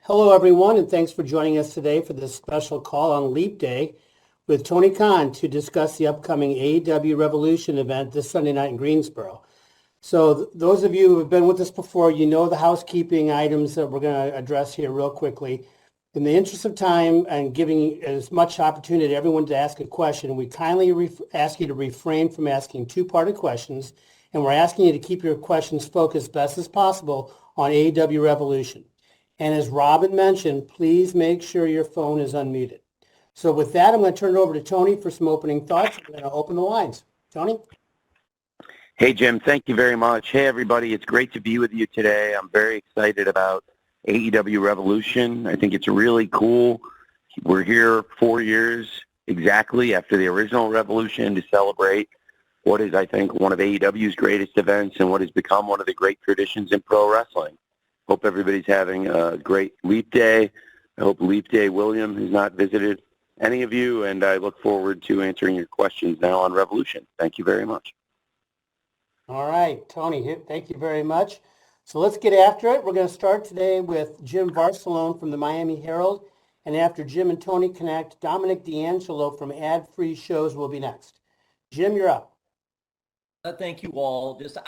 Hello, everyone, and thanks for joining us today for this special call on Leap Day with Tony Khan to discuss the upcoming AEW Revolution event this Sunday night in Greensboro. So those of you who have been with us before, you know the housekeeping items that we're going to address here real quickly. In the interest of time and giving as much opportunity to everyone to ask a question, we kindly ask you to refrain from asking two-parted questions, and we're asking you to keep your questions focused best as possible on AEW Revolution. And as Robin mentioned, please make sure your phone is unmuted. So with that, I'm going to turn it over to Tony for some opening thoughts. I'm going to open the lines. Tony? Hey, Jim. Thank you very much. Hey, everybody. It's great to be with you today. I'm very excited about AEW Revolution. I think it's really cool. We're here 4 years exactly after the original Revolution to celebrate what is, I think, one of AEW's greatest events and what has become one of the great traditions in pro wrestling. Hope everybody's having a great Leap Day. I hope Leap Day William has not visited any of you, and I look forward to answering your questions now on Revolution. Thank you very much. All right, Tony, thank you very much. So let's get after it. We're going to start today with Jim Barcelone from the Miami Herald, and after Jim and Tony connect, Dominic D'Angelo from Ad Free Shows will be next. Jim, you're up. Thank you all. Just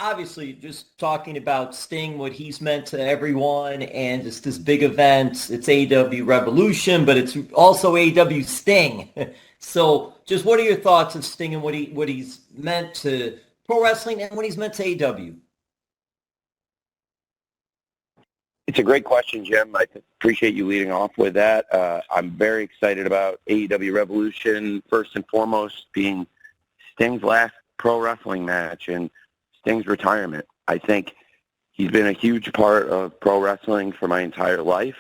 talking about Sting, what he's meant to everyone, and just this big event. It's AEW Revolution, but it's also AEW Sting. So just what are your thoughts of Sting and what he's meant to pro wrestling and what he's meant to AEW? It's a great question, Jim. I appreciate you leading off with that. I'm very excited about AEW Revolution, first and foremost being Sting's last pro wrestling match and Sting's retirement. I think he's been a huge part of pro wrestling for my entire life.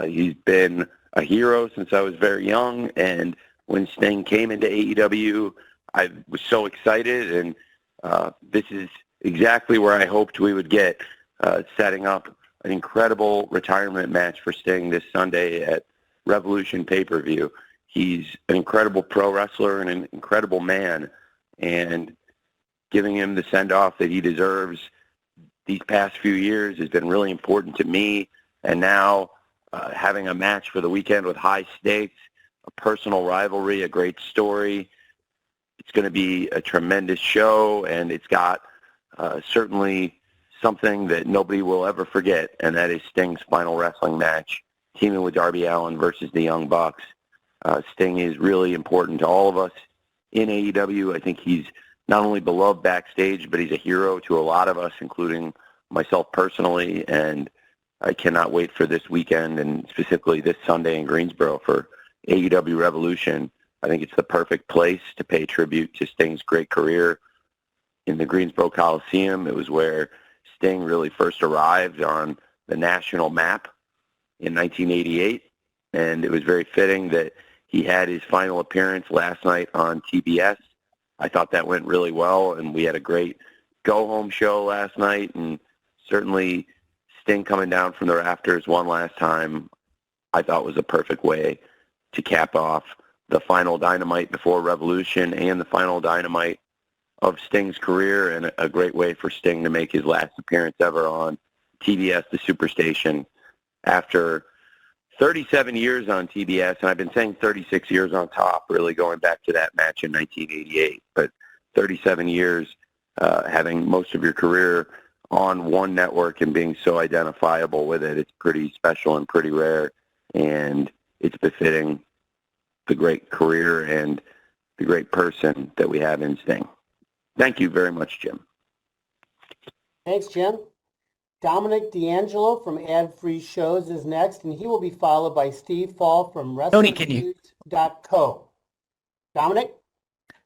He's been a hero since I was very young, and when Sting came into AEW, I was so excited, and this is exactly where I hoped we would get, setting up an incredible retirement match for Sting this Sunday at Revolution pay-per-view. He's an incredible pro wrestler and an incredible man, and giving him the send-off that he deserves these past few years has been really important to me. And now having a match for the weekend with high stakes, a personal rivalry, a great story, it's going to be a tremendous show, and it's got certainly something that nobody will ever forget, and that is Sting's final wrestling match, teaming with Darby Allin versus the Young Bucks. Sting is really important to all of us in AEW. I think he's not only beloved backstage, but he's a hero to a lot of us, including myself personally, and I cannot wait for this weekend and specifically this Sunday in Greensboro for AEW Revolution. I think it's the perfect place to pay tribute to Sting's great career in the Greensboro Coliseum. It was where Sting really first arrived on the national map in 1988, and it was very fitting that he had his final appearance last night on TBS. I thought that went really well, and we had a great go-home show last night, and certainly Sting coming down from the rafters one last time I thought was a perfect way to cap off the final Dynamite before Revolution and the final Dynamite of Sting's career, and a great way for Sting to make his last appearance ever on TBS, the Superstation, after 37 years on TBS, and I've been saying 36 years on top, really going back to that match in 1988, but 37 years having most of your career on one network and being so identifiable with it, it's pretty special and pretty rare, and it's befitting the great career and the great person that we have in Sting. Thank you very much, Jim. Thanks, Jim. Dominic D'Angelo from Ad Free Shows is next, and he will be followed by Steve Fall from WrestlingNews.co. Dominic?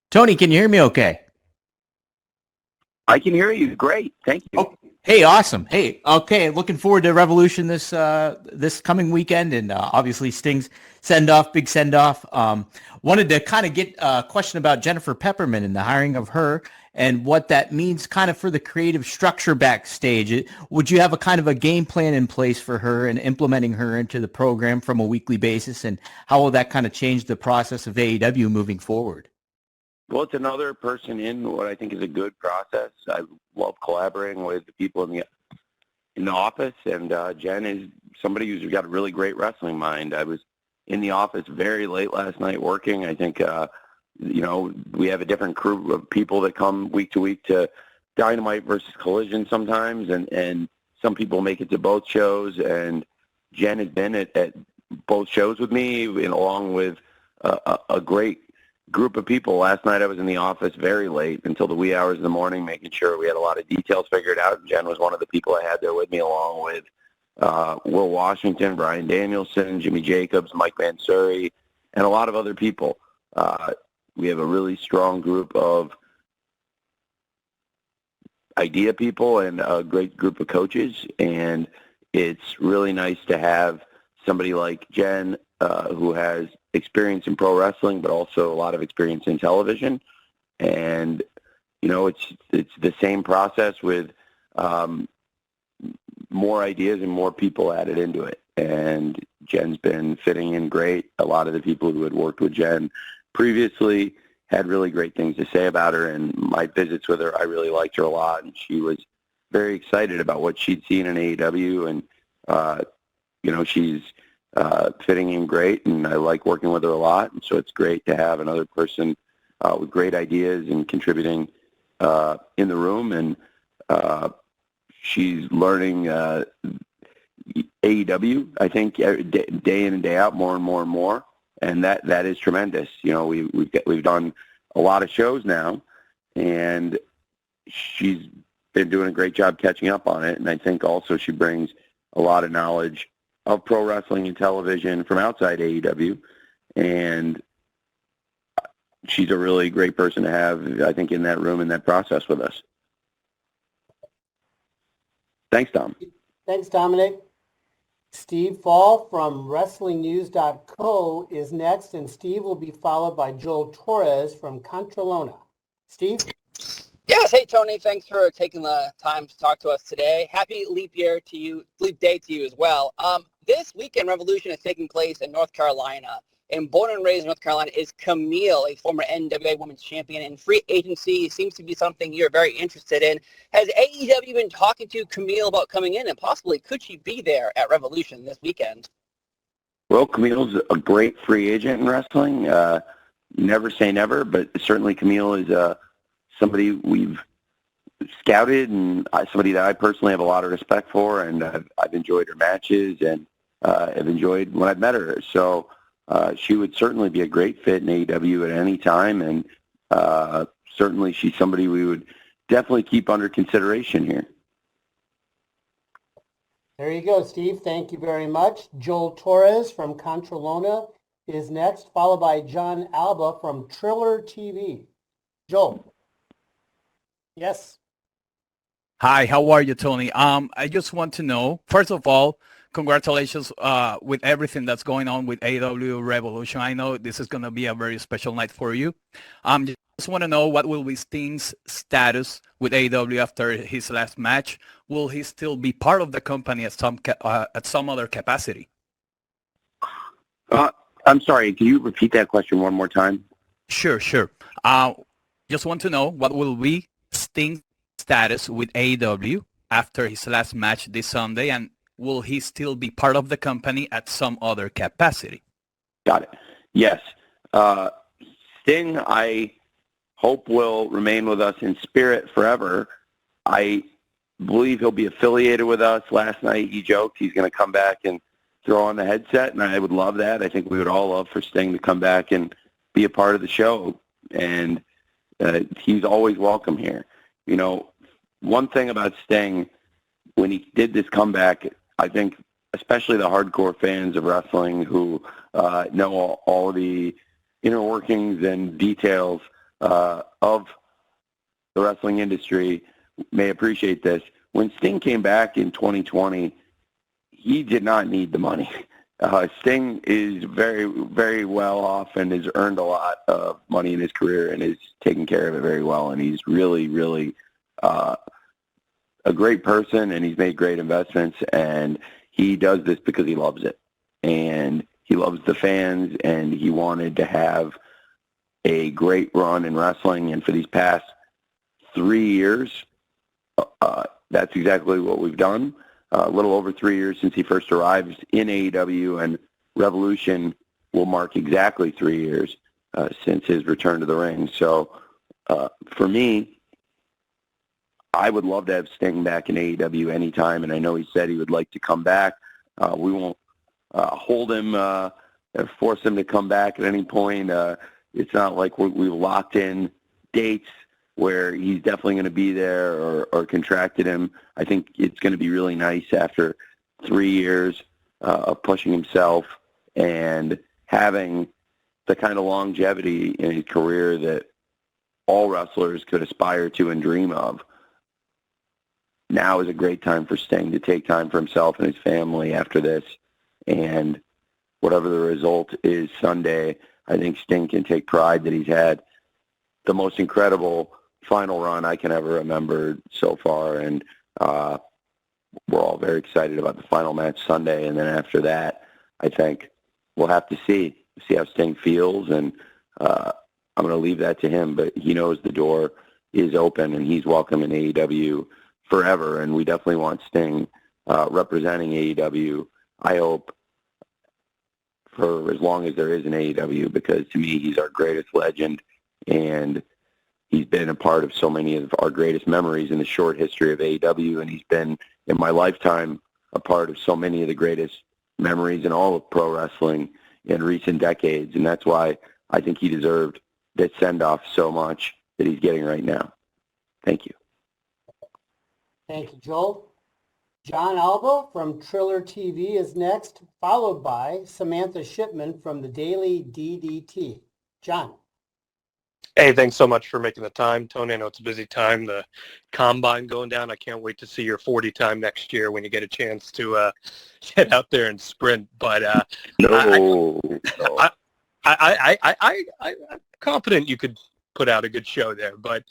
Tony, can you hear me okay? I can hear you. Great. Thank you. Oh, hey, awesome. Hey, okay. Looking forward to Revolution this coming weekend, and obviously Sting's send-off, big send-off. Wanted to kind of get a question about Jennifer Pepperman and the hiring of her and what that means kind of for the creative structure backstage. Would you have a kind of a game plan in place for her and implementing her into the program from a weekly basis, and how will that kind of change the process of AEW moving forward? Well, it's another person in what I think is a good process. I love collaborating with the people in the office, and Jen is somebody who's got a really great wrestling mind. I was in the office very late last night working. I think, we have a different crew of people that come week to week to Dynamite versus Collision sometimes, and some people make it to both shows, and Jen has been at both shows with me, and along with a great group of people. Last night I was in the office very late until the wee hours of the morning, making sure we had a lot of details figured out. Jen was one of the people I had there with me, along with Will Washington, Brian Danielson, Jimmy Jacobs, Mike Mansuri, and a lot of other people. We have a really strong group of idea people and a great group of coaches, and it's really nice to have somebody like Jen who has experience in pro wrestling, but also a lot of experience in television. And, it's the same process with more ideas and more people added into it. And Jen's been fitting in great. A lot of the people who had worked with Jen previously had really great things to say about her, and my visits with her, I really liked her a lot, and she was very excited about what she'd seen in AEW, and, she's fitting in great, and I like working with her a lot, and so it's great to have another person with great ideas and contributing in the room, and she's learning AEW, I think, day in and day out, more and more and more. And that is tremendous. We've done a lot of shows now, and she's been doing a great job catching up on it. And I think also she brings a lot of knowledge of pro wrestling and television from outside AEW, and she's a really great person to have, I think, in that room, in that process with us. Thanks, Tom. Thanks, Dominic. Steve Fall from WrestlingNews.co is next, and Steve will be followed by Joel Torres from Contralona. Steve? Yes, hey Tony, thanks for taking the time to talk to us today. Happy leap day to you as well. This weekend, Revolution is taking place in North Carolina, and born and raised in North Carolina is Camille, a former NWA Women's Champion, and free agency seems to be something you're very interested in. Has AEW been talking to Camille about coming in, and possibly could she be there at Revolution this weekend? Well, Camille's a great free agent in wrestling. Never say never, but certainly Camille is somebody we've scouted, and somebody that I personally have a lot of respect for, and I've enjoyed her matches, and have enjoyed when I've met her. So she would certainly be a great fit in AEW at any time, and certainly she's somebody we would definitely keep under consideration here. There you go, Steve. Thank you very much. Joel Torres from Contralona is next, followed by John Alba from Triller TV. Joel. Yes. Hi, how are you, Tony? I just want to know, first of all, congratulations with everything that's going on with AEW Revolution. I know this is going to be a very special night for you. Just want to know, what will be Sting's status with AEW after his last match? Will he still be part of the company at some other capacity? I'm sorry, can you repeat that question one more time? Sure. Just want to know, what will be Sting's status with AEW after his last match this Sunday, and will he still be part of the company at some other capacity? Got it. Yes. Sting, I hope, will remain with us in spirit forever. I believe he'll be affiliated with us. Last night he joked he's going to come back and throw on the headset, and I would love that. I think we would all love for Sting to come back and be a part of the show, and he's always welcome here. One thing about Sting, when he did this comeback, I think especially the hardcore fans of wrestling who know all the inner workings and details of the wrestling industry may appreciate this. When Sting came back in 2020, he did not need the money. Sting is very, very well off and has earned a lot of money in his career and is taking care of it very well. And he's really, really a great person, and he's made great investments, and he does this because he loves it. And he loves the fans, and he wanted to have a great run in wrestling. And for these past 3 years, that's exactly what we've done. a little over 3 years since he first arrived in AEW, and Revolution will mark exactly 3 years since his return to the ring. So for me, I would love to have Sting back in AEW anytime, and I know he said he would like to come back. We won't hold him or force him to come back at any point. It's not like we've locked in dates where he's definitely going to be there or contracted him. I think it's going to be really nice after 3 years of pushing himself and having the kind of longevity in his career that all wrestlers could aspire to and dream of. Now is a great time for Sting to take time for himself and his family after this. And whatever the result is Sunday, I think Sting can take pride that he's had the most incredible final run I can ever remember so far. And we're all very excited about the final match Sunday. And then after that, I think we'll have to see how Sting feels. And I'm going to leave that to him. But he knows the door is open and he's welcome in AEW forever. And we definitely want Sting representing AEW, I hope, for as long as there is an AEW, because to me, he's our greatest legend, and he's been a part of so many of our greatest memories in the short history of AEW, and he's been, in my lifetime, a part of so many of the greatest memories in all of pro wrestling in recent decades, and that's why I think he deserved this send-off so much that he's getting right now. Thank you. Thank you, Joel. John Alba from Triller TV is next, followed by Samantha Shipman from the Daily DDT. John. Hey, thanks so much for making the time, Tony. I know it's a busy time, the combine going down. I can't wait to see your 40 time next year when you get a chance to get out there and sprint. But I'm confident you could put out a good show there. But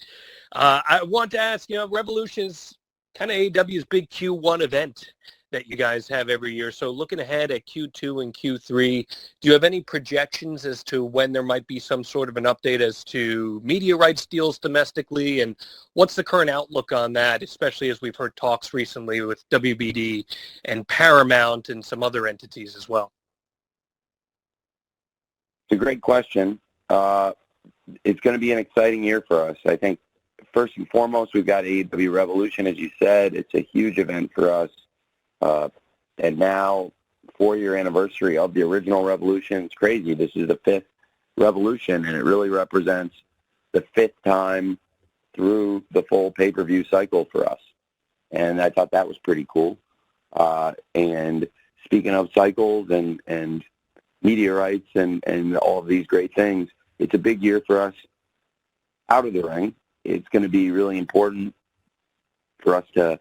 I want to ask, Revolution's kind of AEW's big Q1 event that you guys have every year. So looking ahead at Q2 and Q3, do you have any projections as to when there might be some sort of an update as to media rights deals domestically? And what's the current outlook on that, especially as we've heard talks recently with WBD and Paramount and some other entities as well? It's a great question. It's going to be an exciting year for us. I think first and foremost, we've got AEW Revolution, as you said. It's a huge event for us. And now, 4-year anniversary of the original Revolution. It's crazy. This is the 5th Revolution, and it really represents the 5th time through the full pay-per-view cycle for us. And I thought that was pretty cool. And speaking of cycles and media rights and all of these great things, it's a big year for us out of the ring. It's going to be really important for us to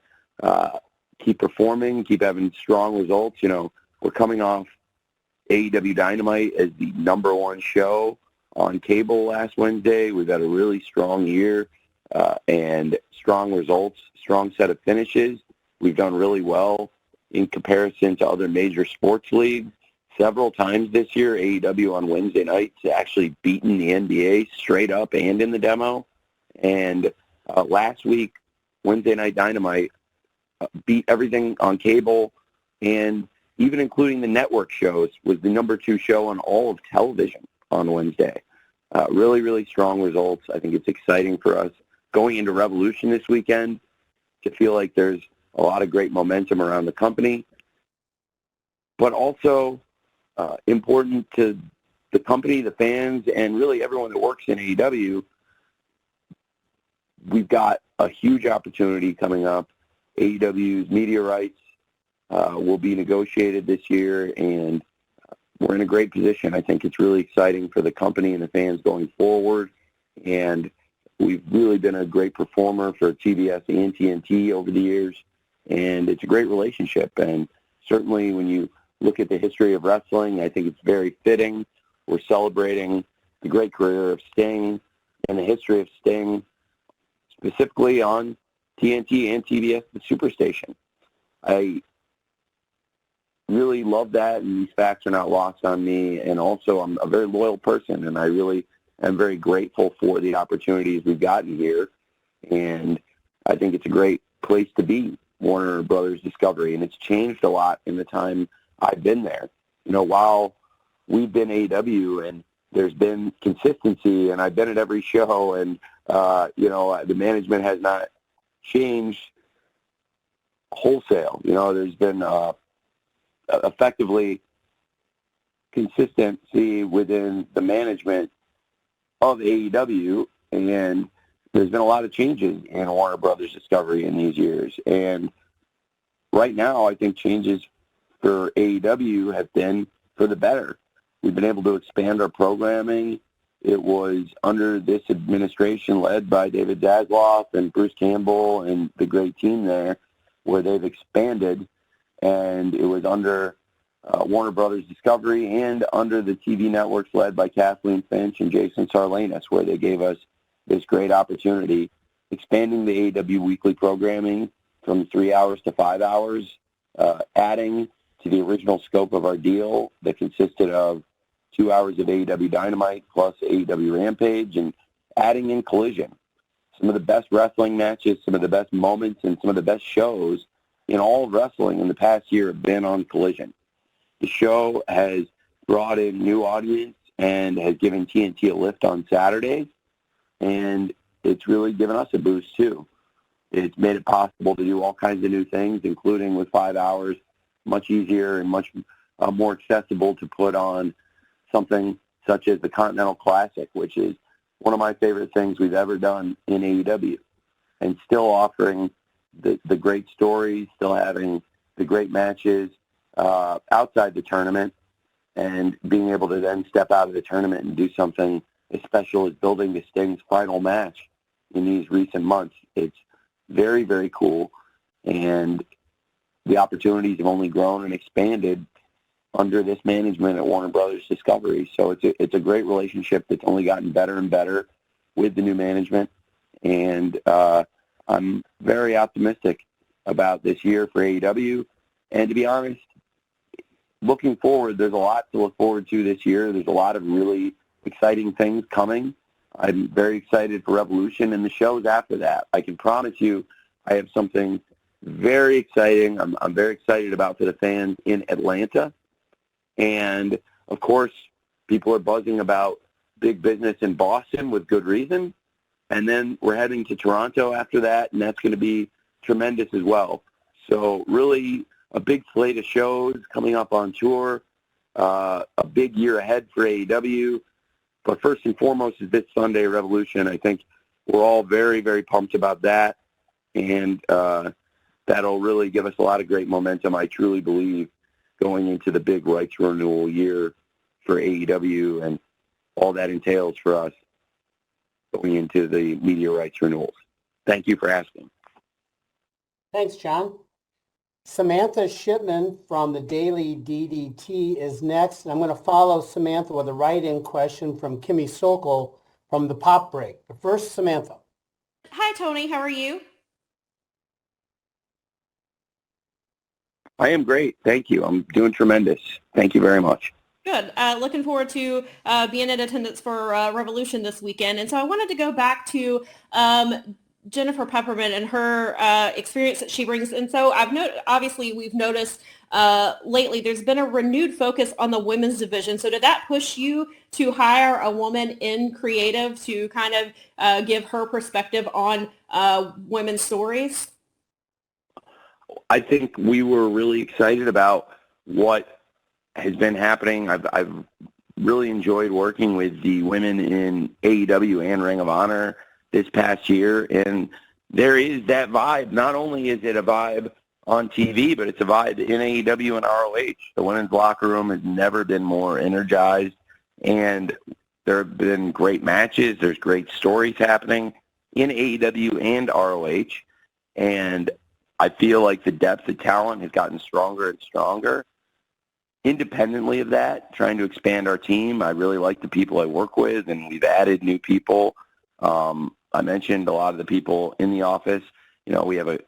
keep performing, keep having strong results. We're coming off AEW Dynamite as the #1 show on cable last Wednesday. We've had a really strong year and strong results, strong set of finishes. We've done really well in comparison to other major sports leagues. Several times this year, AEW on Wednesday nights actually beaten the NBA straight up and in the demo. And last week, Wednesday Night Dynamite beat everything on cable, and even including the network shows, was the #2 show on all of television on Wednesday. Really, really strong results. I think it's exciting for us going into Revolution this weekend to feel like there's a lot of great momentum around the company, but also important to the company, the fans, and really everyone that works in AEW. We've got a huge opportunity coming up. AEW's media rights will be negotiated this year, and we're in a great position. I think it's really exciting for the company and the fans going forward, and we've really been a great performer for TBS and TNT over the years, and it's a great relationship. And certainly when you look at the history of wrestling, I think it's very fitting. We're celebrating the great career of Sting and the history of Sting, specifically on TNT and TBS, the Superstation. I really love that, and these facts are not lost on me. And also, I'm a very loyal person, and I really am very grateful for the opportunities we've gotten here. And I think it's a great place to be Warner Brothers Discovery, and it's changed a lot in the time I've been there. While we've been AEW and there's been consistency, and I've been at every show, and the management has not changed wholesale. There's been effectively consistency within the management of AEW, and there's been a lot of changes in Warner Brothers Discovery in these years. And right now, I think changes for AEW have been for the better. We've been able to expand our programming. It was under this administration led by David Zasloff and Bruce Campbell and the great team there where they've expanded, and it was under Warner Brothers Discovery and under the TV networks led by Kathleen Finch and Jason Sarlanis, where they gave us this great opportunity, expanding the AEW weekly programming from 3 hours to 5 hours, adding to the original scope of our deal that consisted of 2 hours of AEW Dynamite plus AEW Rampage, and adding in Collision. Some of the best wrestling matches, some of the best moments, and some of the best shows in all of wrestling in the past year have been on Collision. The show has brought in new audience and has given TNT a lift on Saturdays, and it's really given us a boost too. It's made it possible to do all kinds of new things, including with 5 hours, much easier and much more accessible to put on something such as the Continental Classic, which is one of my favorite things we've ever done in AEW, and still offering the great stories, still having the great matches outside the tournament, and being able to then step out of the tournament and do something as special as building the Sting's final match in these recent months. It's very, very cool, and the opportunities have only grown and expanded under this management at Warner Brothers Discovery. So it's a great relationship that's only gotten better and better with the new management, and I'm very optimistic about this year for AEW. And to be honest, looking forward, there's a lot to look forward to this year. There's a lot of really exciting things coming. I'm very excited for Revolution and the shows after that. I can promise you I have something very exciting I'm very excited about for the fans in Atlanta. And, of course, people are buzzing about big business in Boston with good reason. And then we're heading to Toronto after that, and that's going to be tremendous as well. So really a big slate of shows coming up on tour, a big year ahead for AEW. But first and foremost is this Sunday, Revolution. I think we're all very, very pumped about that. And that'll really give us a lot of great momentum, I truly believe, going into the big rights renewal year for AEW and all that entails for us going into the media rights renewals. Thank you for asking. Thanks, John. Samantha Shipman from the Daily DDT is next. And I'm going to follow Samantha with a write-in question from Kimmy Sokol from the Pop Break. But first, Samantha. Hi, Tony. How are you? I am great. Thank you. I'm doing tremendous. Thank you very much. Good. Looking forward to being in attendance for Revolution this weekend. And so I wanted to go back to Jennifer Pepperman and her experience that she brings. And so obviously we've noticed lately there's been a renewed focus on the women's division. So did that push you to hire a woman in creative to kind of give her perspective on women's stories? I think we were really excited about what has been happening. I've really enjoyed working with the women in AEW and Ring of Honor this past year, and there is that vibe. Not only is it a vibe on TV, but it's a vibe in AEW and ROH. The women's locker room has never been more energized, and there have been great matches. There's great stories happening in AEW and ROH, and I feel like the depth of talent has gotten stronger and stronger. Independently of that, trying to expand our team, I really like the people I work with, and we've added new people. I mentioned a lot of the people in the office. You know, we have a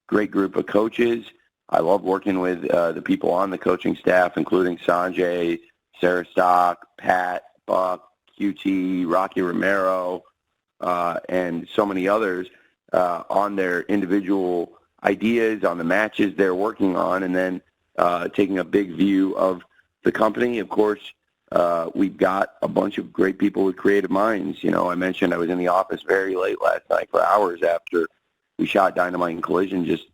great group of coaches. I love working with the people on the coaching staff, including Sanjay, Sarah Stock, Pat, Buck, QT, Rocky Romero, and so many others on their individual ideas on the matches they're working on, and then taking a big view of the company. Of course, we've got a bunch of great people with creative minds. You know, I mentioned I was in the office very late last night for hours after we shot Dynamite and Collision, just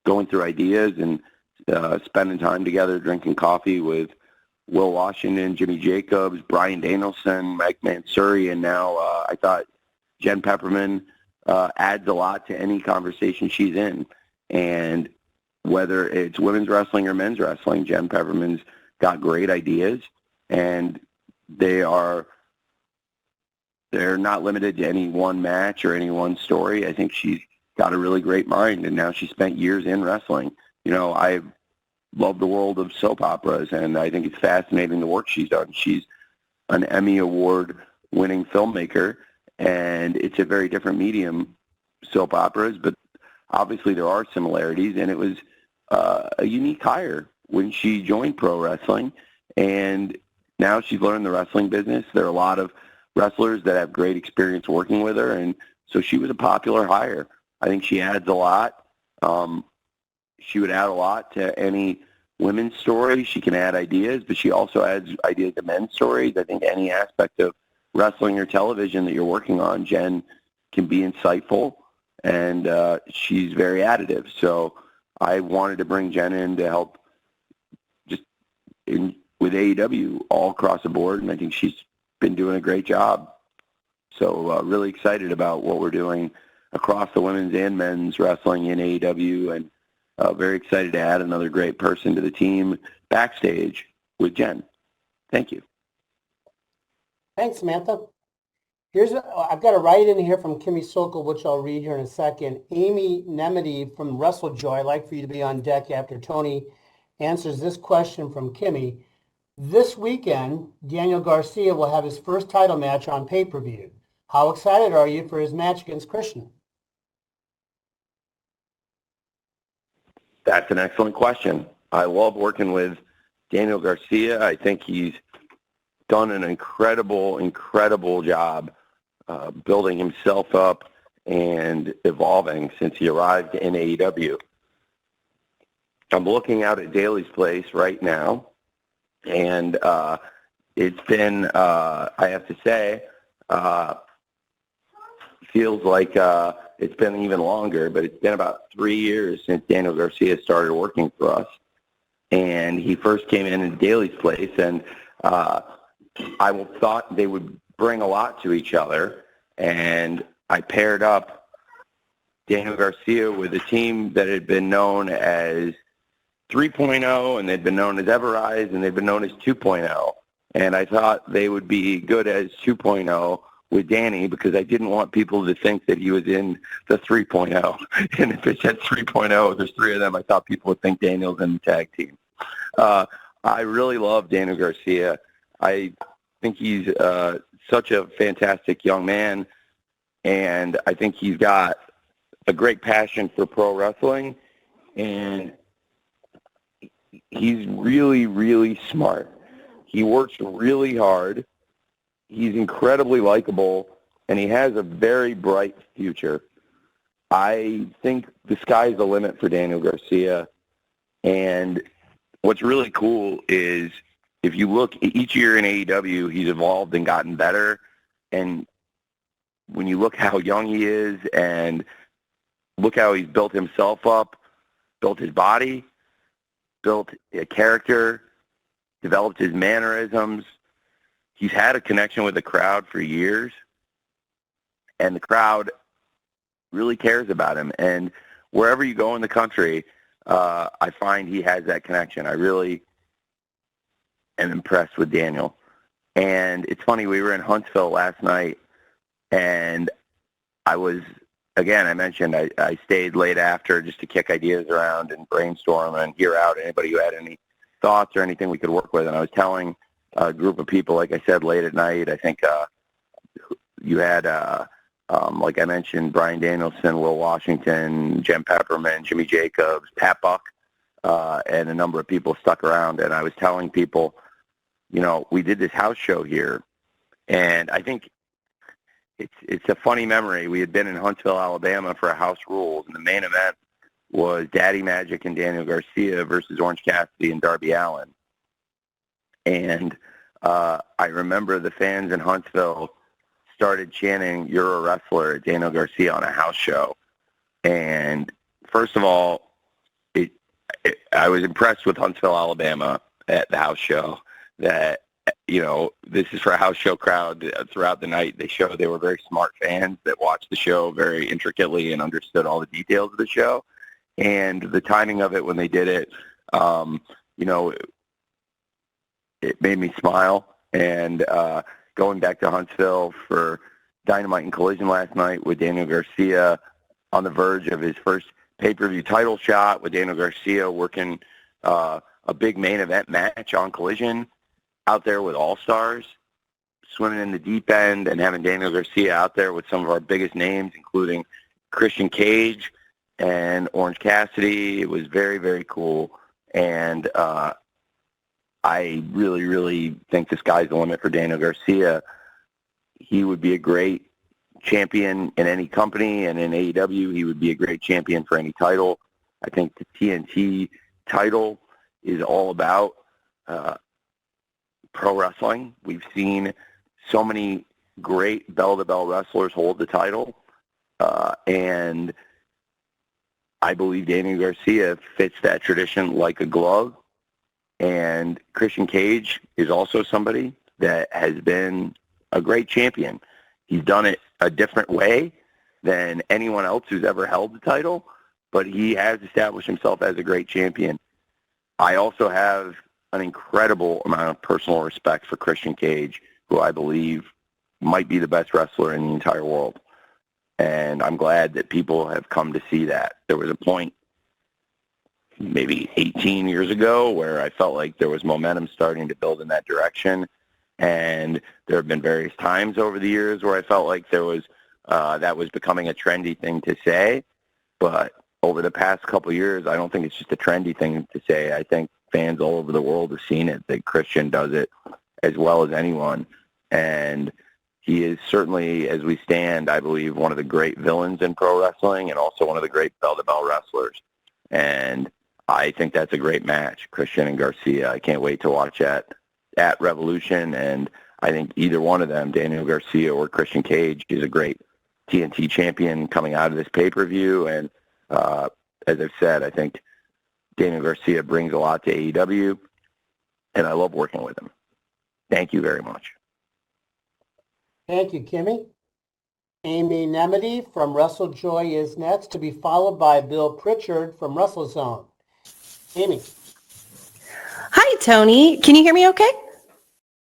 going through ideas and spending time together, drinking coffee with Will Washington, Jimmy Jacobs, Brian Danielson, Mike Mansuri, and now I thought Jen Pepperman adds a lot to any conversation she's in. And whether it's women's wrestling or men's wrestling, Jen Pepperman's got great ideas, and they're not limited to any one match or any one story. I think she's got a really great mind, and now she's spent years in wrestling. You know, I love the world of soap operas, and I think it's fascinating the work she's done. She's an Emmy Award-winning filmmaker, and it's a very different medium, soap operas, but obviously there are similarities, and it was a unique hire when she joined pro wrestling, and now she's learned the wrestling business. There are a lot of wrestlers that have great experience working with her, and so she was a popular hire. I think she adds a lot. She would add a lot to any women's story. She can add ideas, but she also adds ideas to men's stories. I think any aspect of wrestling or television that you're working on, Jen can be insightful, and she's very additive. So I wanted to bring Jen in to help just with AEW all across the board, and I think she's been doing a great job. So really excited about what we're doing across the women's and men's wrestling in AEW, and very excited to add another great person to the team backstage with Jen. Thank you. Thanks, Samantha. I've got a write-in here from Kimmy Sokol, which I'll read here in a second. Amy Nemedy from WrestleJoy, I'd like for you to be on deck after Tony answers this question from Kimmy. This weekend, Daniel Garcia will have his first title match on pay-per-view. How excited are you for his match against Christian? That's an excellent question. I love working with Daniel Garcia. I think he's done an incredible job building himself up and evolving since he arrived in AEW. I'm looking out at Daly's Place right now, and it's been, I have to say, feels like it's been even longer, but it's been about 3 years since Daniel Garcia started working for us. And he first came in Daly's Place, and I thought they would bring a lot to each other. And I paired up Daniel Garcia with a team that had been known as 3.0, and they'd been known as Everrise, and they'd been known as 2.0. And I thought they would be good as 2.0 with Danny, because I didn't want people to think that he was in the 3.0. And if it said 3.0, there's three of them, I thought people would think Daniel's in the tag team. I really love Daniel Garcia. I think he's such a fantastic young man, and I think he's got a great passion for pro wrestling, and he's really smart. He works really hard. He's incredibly likable, and he has a very bright future. I think the sky's the limit for Daniel Garcia, and what's really cool is if you look each year in AEW, he's evolved and gotten better, and when you look how young he is and look how he's built himself up, built his body, built a character, developed his mannerisms. He's had a connection with the crowd for years, and the crowd really cares about him. And wherever you go in the country, I find he has that connection. I really am impressed with Daniel. And it's funny, we were in Huntsville last night, and I mentioned I stayed late after just to kick ideas around and brainstorm and hear out anybody who had any thoughts or anything we could work with. And I was telling a group of people, like I said, late at night, I think you had, like I mentioned, Brian Danielson, Will Washington, Jen Pepperman, Jimmy Jacobs, Pat Buck, and a number of people stuck around. And I was telling people, you know, we did this house show here, and I think it's a funny memory. We had been in Huntsville, Alabama for a House Rules, and the main event was Daddy Magic and Daniel Garcia versus Orange Cassidy and Darby Allin. And I remember the fans in Huntsville started chanting, "You're a wrestler," at Daniel Garcia on a house show. And first of all, I was impressed with Huntsville, Alabama at the house show that, this is for a house show crowd throughout the night. They were very smart fans that watched the show very intricately and understood all the details of the show. And the timing of it when they did it, it made me smile. And going back to Huntsville for Dynamite and Collision last night with Daniel Garcia on the verge of his first pay-per-view title shot, with Daniel Garcia working a big main event match on Collision out there with all-stars, swimming in the deep end, and having Daniel Garcia out there with some of our biggest names, including Christian Cage and Orange Cassidy. It was very, very cool. And I really, really think the sky's the limit for Daniel Garcia. He would be a great champion in any company, and in AEW, he would be a great champion for any title. I think the TNT title is all about pro wrestling. We've seen so many great bell-to-bell wrestlers hold the title, and I believe Daniel Garcia fits that tradition like a glove. And Christian Cage is also somebody that has been a great champion. He's done it a different way than anyone else who's ever held the title, but he has established himself as a great champion. I also have an incredible amount of personal respect for Christian Cage, who I believe might be the best wrestler in the entire world. And I'm glad that people have come to see that. There was a point maybe 18 years ago where I felt like there was momentum starting to build in that direction. And there have been various times over the years where I felt like there was that was becoming a trendy thing to say. But over the past couple of years, I don't think it's just a trendy thing to say. I think fans all over the world have seen it, that Christian does it as well as anyone. And he is certainly, as we stand, I believe, one of the great villains in pro wrestling and also one of the great bell-to-bell wrestlers. And I think that's a great match, Christian and Garcia. I can't wait to watch at Revolution, and I think either one of them, Daniel Garcia or Christian Cage, is a great TNT champion coming out of this pay-per-view. And as I've said, I think Daniel Garcia brings a lot to AEW, and I love working with him. Thank you very much. Thank you, Kimmy. Amy Nemedy from WrestleJoy is next, to be followed by Bill Pritchard from WrestleZone. Amy. Hi, Tony. Can you hear me okay?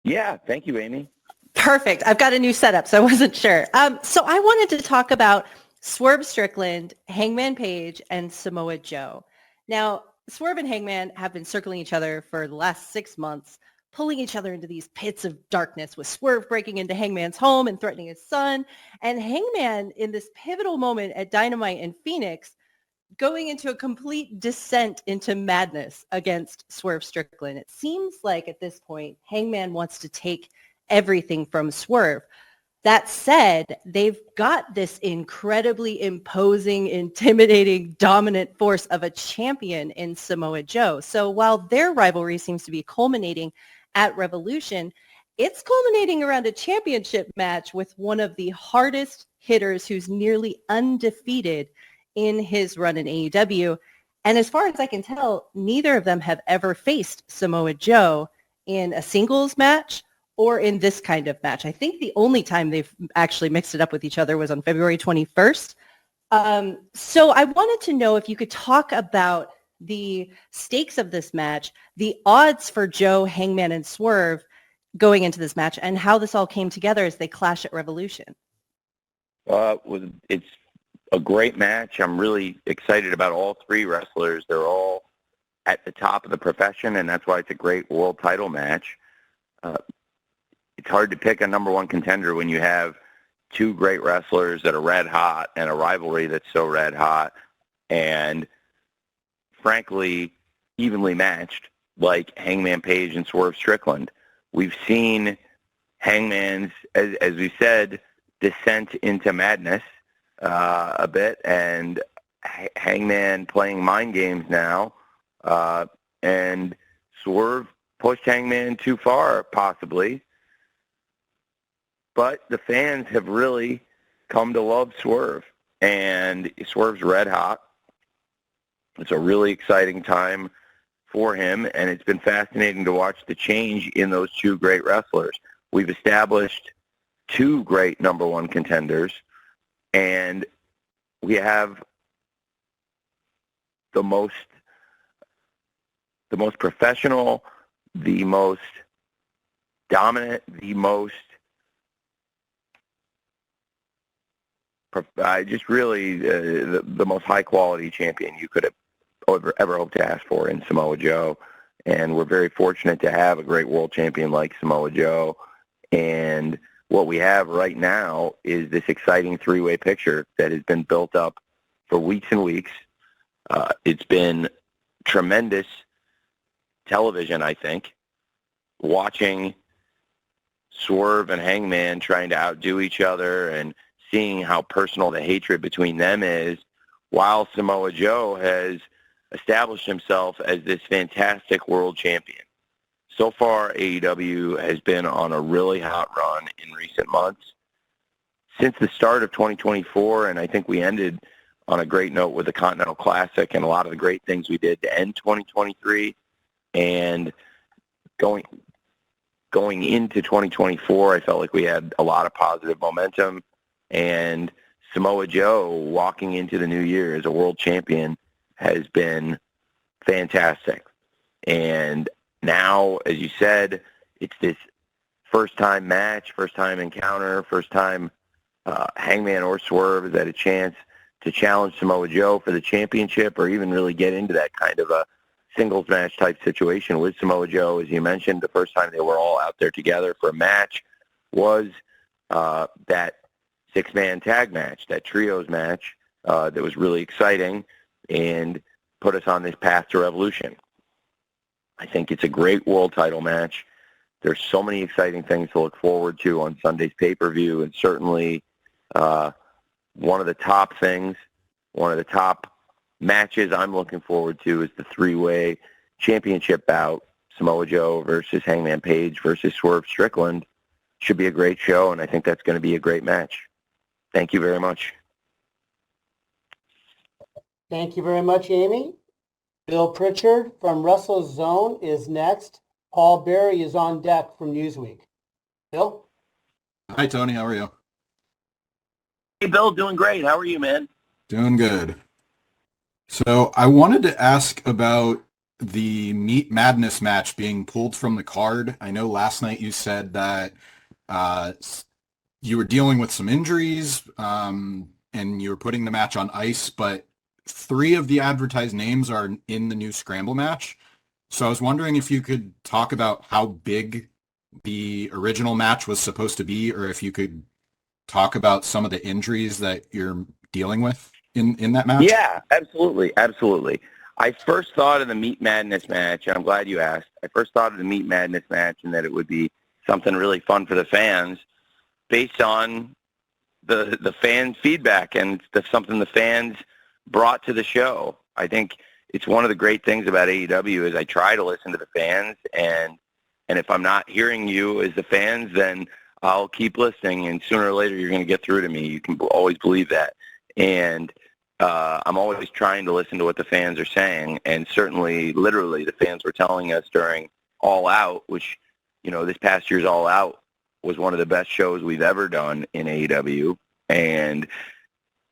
Yeah, thank you, Amy. Perfect. I've got a new setup, so I wasn't sure. So I wanted to talk about Swerve Strickland, Hangman Page, and Samoa Joe. Now, Swerve and Hangman have been circling each other for the last 6 months, pulling each other into these pits of darkness, with Swerve breaking into Hangman's home and threatening his son, and Hangman in this pivotal moment at Dynamite in Phoenix going into a complete descent into madness against Swerve Strickland. It seems like at this point, Hangman wants to take everything from Swerve. That said, they've got this incredibly imposing, intimidating, dominant force of a champion in Samoa Joe. So while their rivalry seems to be culminating at Revolution, it's culminating around a championship match with one of the hardest hitters who's nearly undefeated in his run in AEW. And as far as I can tell, neither of them have ever faced Samoa Joe in a singles match or in this kind of match. I think the only time they've actually mixed it up with each other was on February 21st. So I wanted to know if you could talk about the stakes of this match, the odds for Joe, Hangman, and Swerve going into this match, and how this all came together as they clash at Revolution. It's a great match. I'm really excited about all three wrestlers. They're all at the top of the profession, and that's why it's a great world title match. It's hard to pick a number one contender when you have two great wrestlers that are red hot and a rivalry that's so red hot and, frankly, evenly matched, like Hangman Page and Swerve Strickland. We've seen Hangman's, as we said, descent into madness a bit, and Hangman playing mind games now, and Swerve pushed Hangman too far, possibly. But the fans have really come to love Swerve, and Swerve's red hot. It's a really exciting time for him, and it's been fascinating to watch the change in those two great wrestlers. We've established two great number one contenders, and we have the most professional, the most dominant, the most just really the most high quality champion you could have ever hoped to ask for in Samoa Joe. And we're very fortunate to have a great world champion like Samoa Joe. And what we have right now is this exciting three-way picture that has been built up for weeks and weeks. It's been tremendous television, I think, watching Swerve and Hangman trying to outdo each other and seeing how personal the hatred between them is, while Samoa Joe has established himself as this fantastic world champion. So far, AEW has been on a really hot run in recent months. Since the start of 2024, and I think we ended on a great note with the Continental Classic and a lot of the great things we did to end 2023, and going into 2024, I felt like we had a lot of positive momentum, and Samoa Joe walking into the new year as a world champion has been fantastic. And now, as you said, it's this first-time match, first-time encounter, first-time Hangman or Swerve has had a chance to challenge Samoa Joe for the championship, or even really get into that kind of a singles match type situation with Samoa Joe. As you mentioned, the first time they were all out there together for a match was that six-man tag match, that trios match that was really exciting and put us on this path to Revolution. I think it's a great world title match. There's so many exciting things to look forward to on Sunday's pay-per-view, and certainly one of the top things, one of the top matches I'm looking forward to is the three-way championship bout, Samoa Joe versus Hangman Page versus Swerve Strickland. Should be a great show, and I think that's going to be a great match. Thank you very much. Thank you very much, Amy. Bill Pritchard from Russell's Zone is next. Paul Berry is on deck from Newsweek. Bill? Hi, Tony. How are you? Hey, Bill. Doing great. How are you, man? Doing good. So I wanted to ask about the Meat Madness match being pulled from the card. I know last night you said that you were dealing with some injuries and you were putting the match on ice, but 3 of the advertised names are in the new Scramble match. So I was wondering if you could talk about how big the original match was supposed to be, or if you could talk about some of the injuries that you're dealing with in that match. Yeah, absolutely. Absolutely. I first thought of the Meat Madness match, and I'm glad you asked. I first thought of the Meat Madness match and that it would be something really fun for the fans based on the fan feedback and something the fans brought to the show. I think it's one of the great things about AEW is I try to listen to the fans, and if I'm not hearing you as the fans, then I'll keep listening, and sooner or later you're going to get through to me. You can always believe that. And I'm always trying to listen to what the fans are saying, and certainly, literally, the fans were telling us during All Out, which, this past year's All Out was one of the best shows we've ever done in AEW, and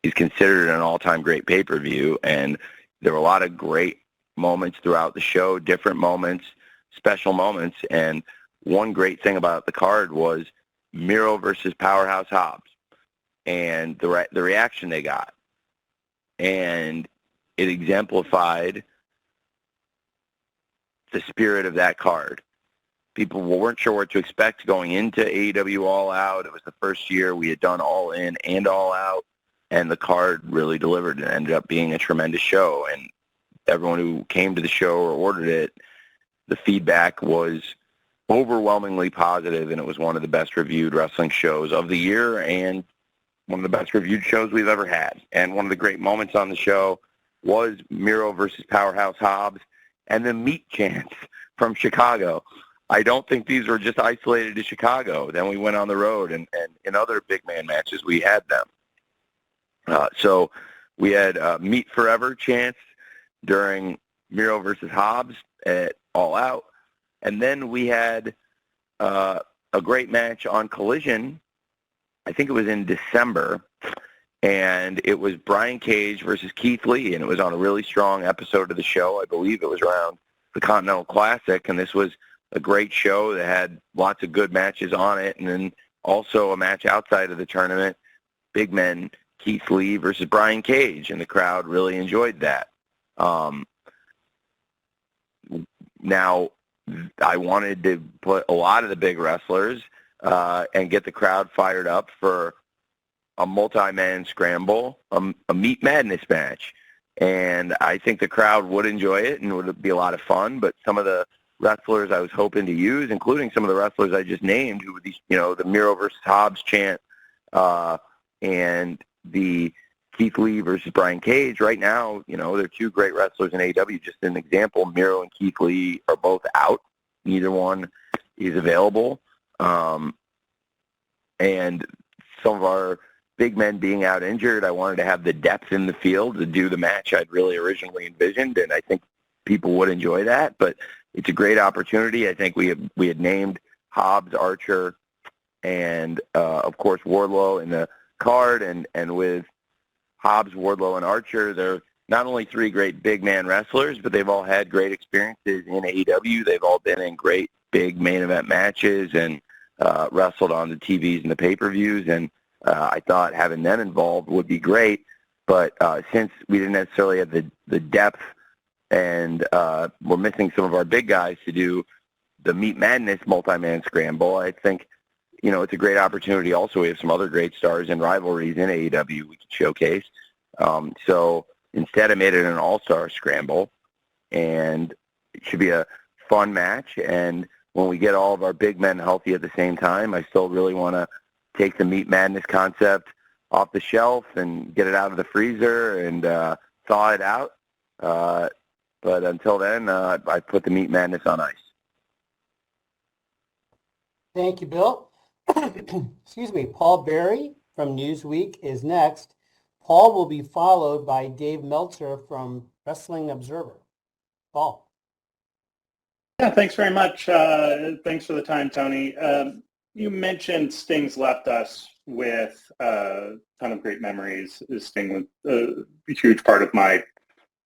is considered an all-time great pay-per-view, and there were a lot of great moments throughout the show, different moments, special moments, and one great thing about the card was Miro versus Powerhouse Hobbs and the reaction they got. And it exemplified the spirit of that card. People weren't sure what to expect going into AEW All Out. It was the first year we had done All In and All Out, and the card really delivered and ended up being a tremendous show. And everyone who came to the show or ordered it, the feedback was overwhelmingly positive, and it was one of the best reviewed wrestling shows of the year and one of the best reviewed shows we've ever had. And one of the great moments on the show was Miro versus Powerhouse Hobbs and the meat chants from Chicago. I don't think these were just isolated to Chicago. Then we went on the road, and in other big man matches, we had them. So we had Meat Forever chants during Miro versus Hobbs at All Out. And then we had a great match on Collision. I think it was in December. And it was Brian Cage versus Keith Lee. And it was on a really strong episode of the show. I believe it was around the Continental Classic. And this was a great show that had lots of good matches on it. And then also a match outside of the tournament, big men, Keith Lee versus Brian Cage. And the crowd really enjoyed that. Now, I wanted to put a lot of the big wrestlers and get the crowd fired up for a multi-man scramble, a Meat Madness match. And I think the crowd would enjoy it and it would be a lot of fun. But some of the wrestlers I was hoping to use, including some of the wrestlers I just named, who were these, the Miro versus Hobbs chant and the Keith Lee versus Brian Cage. Right now, they're two great wrestlers in AEW. Just an example, Miro and Keith Lee are both out. Neither one is available. And some of our big men being out injured, I wanted to have the depth in the field to do the match I'd really originally envisioned, and I think people would enjoy that. But it's a great opportunity. I think we had named Hobbs, Archer, and, of course, Wardlow in the card, and with Hobbs, Wardlow, and Archer, they're not only three great big man wrestlers, but they've all had great experiences in AEW. They've all been in great big main event matches and wrestled on the TVs and the pay-per-views, and I thought having them involved would be great. But since we didn't necessarily have the depth and we're missing some of our big guys to do the Meat Madness multi-man scramble, I think it's a great opportunity. Also, we have some other great stars and rivalries in AEW we could showcase. So instead, I made it an all-star scramble, and it should be a fun match. And when we get all of our big men healthy at the same time, I still really want to take the Meat Madness concept off the shelf and get it out of the freezer and thaw it out. But until then, I put the Meat Madness on ice. Thank you, Bill. Excuse me. Paul Berry from Newsweek is next. Paul will be followed by Dave Meltzer from Wrestling Observer. Paul. Yeah, thanks very much. Thanks for the time, Tony. You mentioned Sting's left us with a ton of great memories. Sting was a huge part of my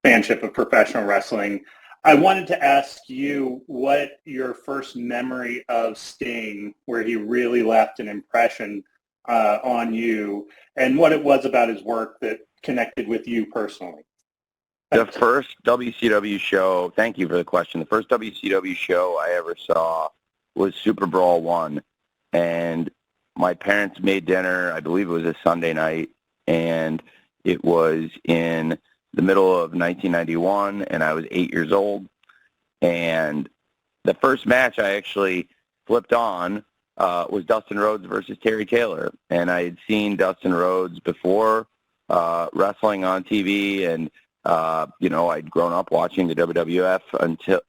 fanship of professional wrestling. I wanted to ask you what your first memory of Sting, where he really left an impression on you, and what it was about his work that connected with you personally. The first WCW show, thank you for the question. The first WCW show I ever saw was Super Brawl 1. And my parents made dinner, I believe it was a Sunday night, and it was in the middle of 1991, and I was 8 years old. And the first match I actually flipped on was Dustin Rhodes versus Terry Taylor. And I had seen Dustin Rhodes before wrestling on TV, and I'd grown up watching the WWF until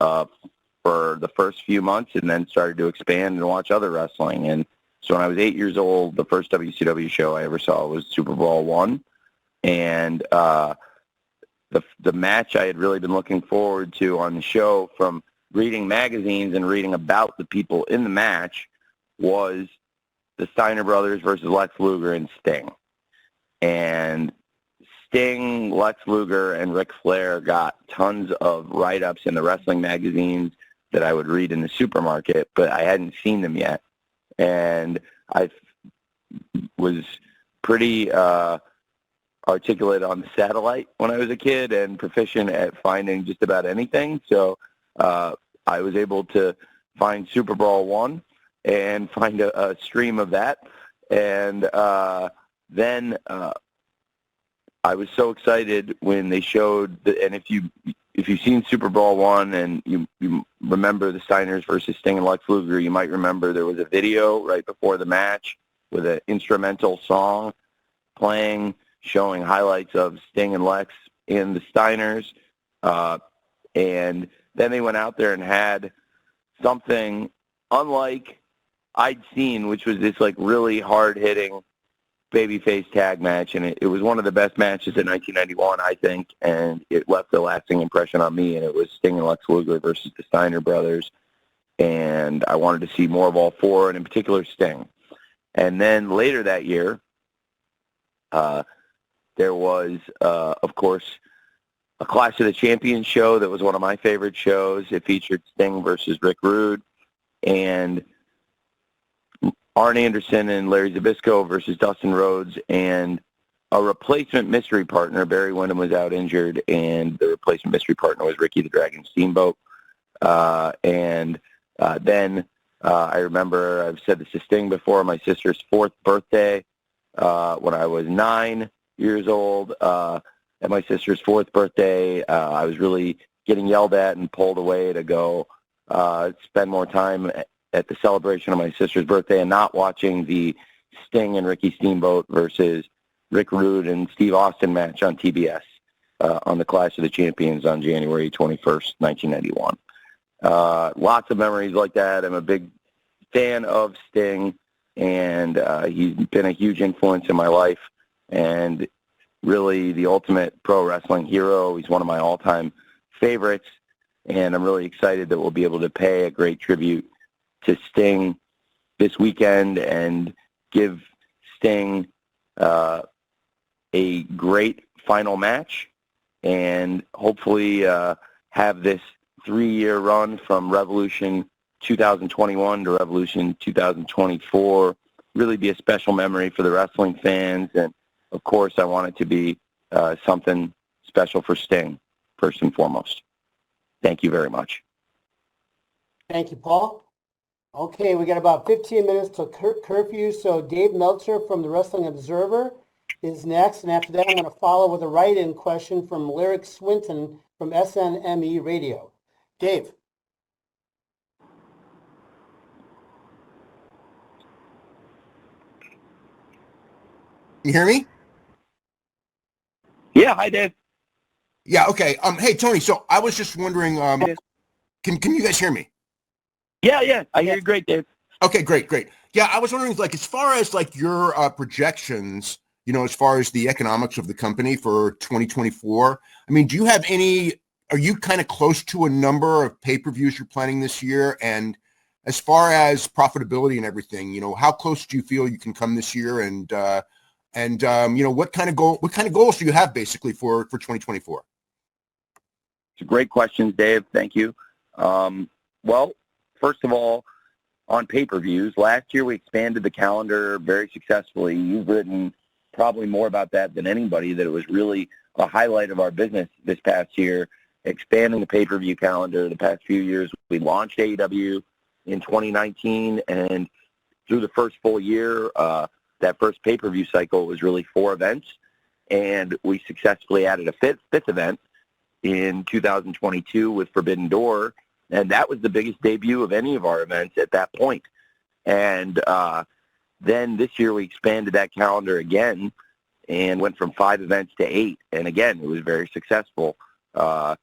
for the first few months, and then started to expand and watch other wrestling. And so when I was 8 years old, the first WCW show I ever saw was Super Brawl 1. And the match I had really been looking forward to on the show, from reading magazines and reading about the people in the match, was the Steiner brothers versus Lex Luger and Sting. And Sting, Lex Luger, and Ric Flair got tons of write-ups in the wrestling magazines that I would read in the supermarket, but I hadn't seen them yet. And I was pretty articulate on the satellite when I was a kid and proficient at finding just about anything. So I was able to find Super Brawl 1 and find a stream of that. And then I was so excited when they showed, and if you've seen Super Brawl 1 and you remember the Steiners versus Sting and Lex Luger, you might remember there was a video right before the match with an instrumental song playing, showing highlights of Sting and Lex in the Steiners. And then they went out there and had something unlike I'd seen, which was this like really hard-hitting babyface tag match, and it was one of the best matches in 1991, I think, and it left a lasting impression on me, and it was Sting and Lex Luger versus the Steiner brothers, and I wanted to see more of all four, and in particular Sting. And then later that year, there was, of course, a Clash of the Champions show that was one of my favorite shows. It featured Sting versus Rick Rude, and Arn Anderson and Larry Zbyszko versus Dustin Rhodes, and a replacement mystery partner. Barry Windham was out injured, and the replacement mystery partner was Ricky the Dragon Steamboat. Then I remember, I've said this to Sting before, my sister's 4th birthday when I was 9 years old. At my sister's 4th birthday, I was really getting yelled at and pulled away to go spend more time at the celebration of my sister's birthday and not watching the Sting and Ricky Steamboat versus Rick Rude and Steve Austin match on TBS on the Clash of the Champions on January 21st, 1991. Lots of memories like that. I'm a big fan of Sting, and he's been a huge influence in my life and really the ultimate pro wrestling hero. He's one of my all-time favorites, and I'm really excited that we'll be able to pay a great tribute to Sting this weekend and give Sting a great final match, and hopefully have this 3-year run from Revolution 2021 to Revolution 2024 really be a special memory for the wrestling fans. And of course, I want it to be something special for Sting, first and foremost. Thank you very much. Thank you, Paul. Okay, we got about 15 minutes till curfew, so Dave Meltzer from the Wrestling Observer is next, and after that I'm going to follow with a write-in question from Lyric Swinton from SNME Radio. Dave. You hear me? Yeah, hi, Dave. Yeah, okay. Hey, Tony, so I was just wondering, can you guys hear me? Yeah, I hear you great, Dave. Okay, great. Yeah, I was wondering, like, as far as, like, your projections, you know, as far as the economics of the company for 2024, I mean, do you have are you kind of close to a number of pay-per-views you're planning this year? And as far as profitability and everything, you know, how close do you feel you can come this year? And you know, what kind of goals do you have basically for 2024? It's a great question, Dave. Thank you. Well, first of all, on pay-per-views, last year we expanded the calendar very successfully. You've written probably more about that than anybody, that it was really a highlight of our business this past year, expanding the pay-per-view calendar the past few years. We launched AEW in 2019, and through the first full year, that first pay-per-view cycle was really 4 events, and we successfully added a fifth event in 2022 with Forbidden Door, and that was the biggest debut of any of our events at that point. And then this year we expanded that calendar again and went from 5 events to 8, and again, it was very successful. I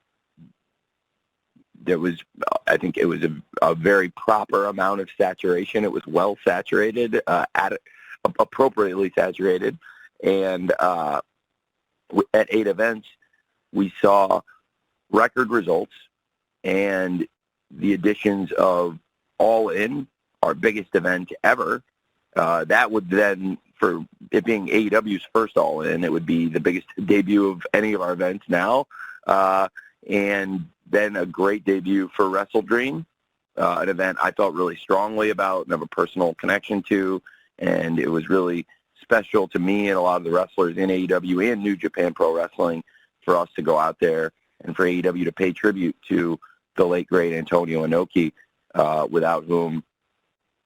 think it was a very proper amount of saturation. It was well saturated, appropriately saturated, and at 8 events, we saw record results, and the additions of All In, our biggest event ever, that would then, for it being AEW's first All In, it would be the biggest debut of any of our events now, and then a great debut for Wrestle Dream, an event I felt really strongly about and have a personal connection to, and it was really special to me and a lot of the wrestlers in AEW and New Japan Pro Wrestling for us to go out there and for AEW to pay tribute to the late, great Antonio Inoki, without whom